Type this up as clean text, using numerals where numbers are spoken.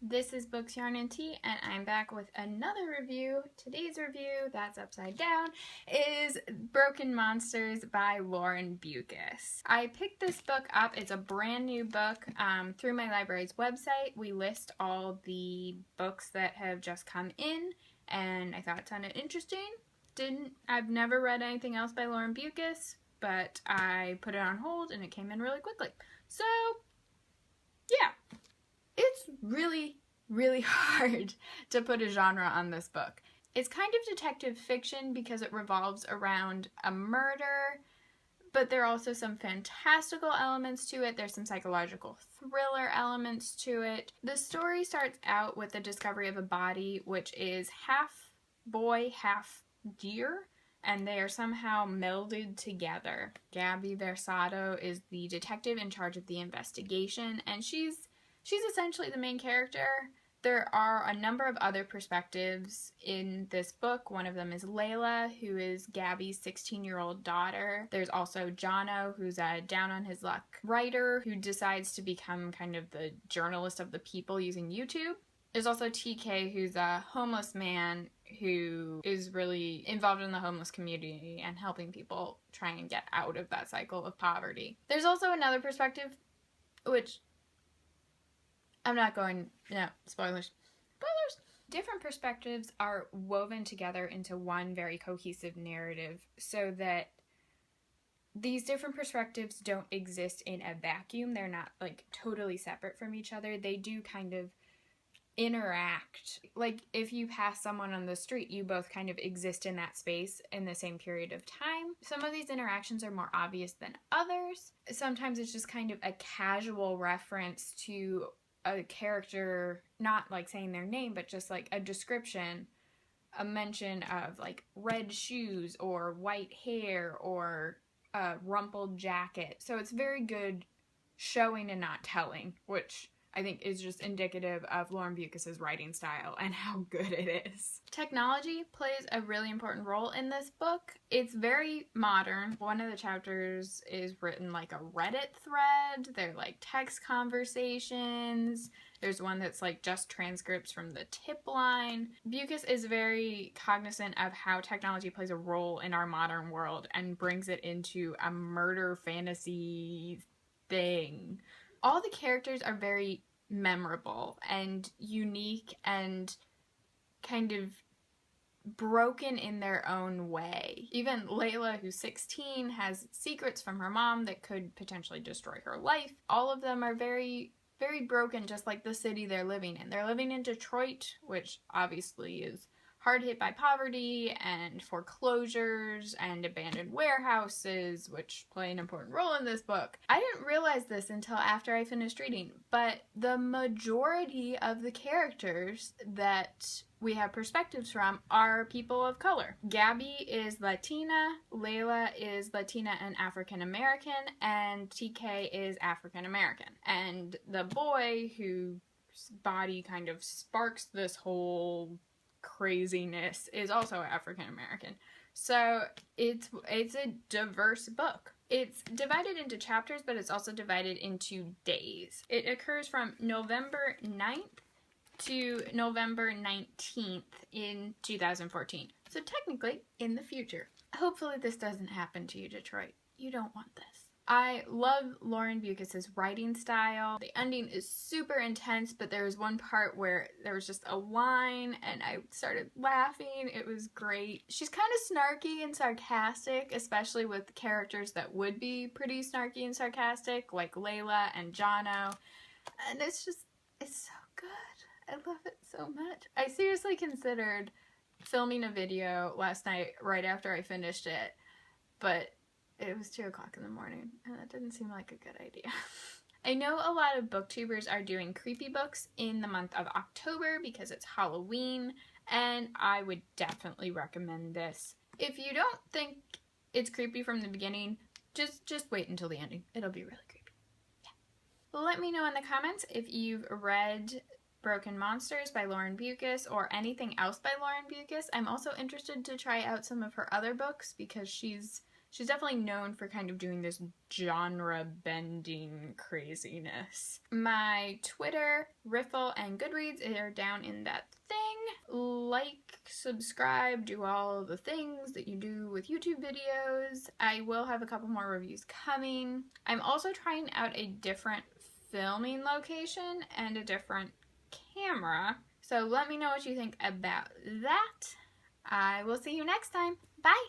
this is Books, Yarn, and Tea, and I'm back with another review. Today's review, that's upside down, is Broken Monsters by Lauren Beukes. I picked this book up, it's a brand new book, through my library's website. We list all the books that have just come in, and I thought it sounded interesting. I've never read anything else by Lauren Beukes, but I put it on hold and it came in really quickly. So, yeah. It's really, really hard to put a genre on this book. It's kind of detective fiction because it revolves around a murder, but there are also some fantastical elements to it. There's some psychological thriller elements to it. The story starts out with the discovery of a body which is half boy, half deer, and they are somehow melded together. Gabby Versato is the detective in charge of the investigation, and she's essentially the main character. There are a number of other perspectives in this book. One of them is Layla, who is Gabby's 16-year-old daughter. There's also Jono, who's a down-on-his-luck writer who decides to become kind of the journalist of the people using YouTube. There's also TK, who's a homeless man who is really involved in the homeless community and helping people try and get out of that cycle of poverty. There's also another perspective, which I'm not going, no, spoilers. Spoilers! Different perspectives are woven together into one very cohesive narrative so that these different perspectives don't exist in a vacuum. They're not like totally separate from each other. They do kind of interact. Like if you pass someone on the street, you both kind of exist in that space in the same period of time. Some of these interactions are more obvious than others. Sometimes it's just kind of a casual reference to a character, not like saying their name, but just like a description, a mention of like red shoes or white hair or a rumpled jacket. So it's very good showing and not telling, which I think is just indicative of Lauren Beukes' writing style and how good it is. Technology plays a really important role in this book. It's very modern. One of the chapters is written like a Reddit thread. They're like text conversations. There's one that's like just transcripts from the tip line. Beukes is very cognizant of how technology plays a role in our modern world and brings it into a murder fantasy thing. All the characters are very memorable and unique and kind of broken in their own way. Even Layla, who's 16, has secrets from her mom that could potentially destroy her life. All of them are very, very broken, just like the city they're living in. They're living in Detroit, which obviously is hard hit by poverty and foreclosures and abandoned warehouses, which play an important role in this book. I didn't realize this until after I finished reading, but the majority of the characters that we have perspectives from are people of color. Gabby is Latina, Layla is Latina and African American, and TK is African American. And the boy whose body kind of sparks this whole craziness is also African American. So it's a diverse book. It's divided into chapters, but it's also divided into days. It occurs from November 9th to November 19th in 2014. So technically in the future. Hopefully this doesn't happen to you, Detroit. You don't want this. I love Lauren Beukes' writing style. The ending is super intense, but there was one part where there was just a line and I started laughing. It was great. She's kind of snarky and sarcastic, especially with characters that would be pretty snarky and sarcastic, like Layla and Jono. And it's so good. I love it so much. I seriously considered filming a video last night right after I finished it, but it was 2 o'clock in the morning, and that didn't seem like a good idea. I know a lot of booktubers are doing creepy books in the month of October because it's Halloween, and I would definitely recommend this. If you don't think it's creepy from the beginning, just wait until the ending. It'll be really creepy. Yeah. Let me know in the comments if you've read Broken Monsters by Lauren Beukes or anything else by Lauren Beukes. I'm also interested to try out some of her other books because she's She's definitely known for kind of doing this genre-bending craziness. My Twitter, Riffle, and Goodreads are down in that thing. Like, subscribe, do all of the things that you do with YouTube videos. I will have a couple more reviews coming. I'm also trying out a different filming location and a different camera. So let me know what you think about that. I will see you next time. Bye!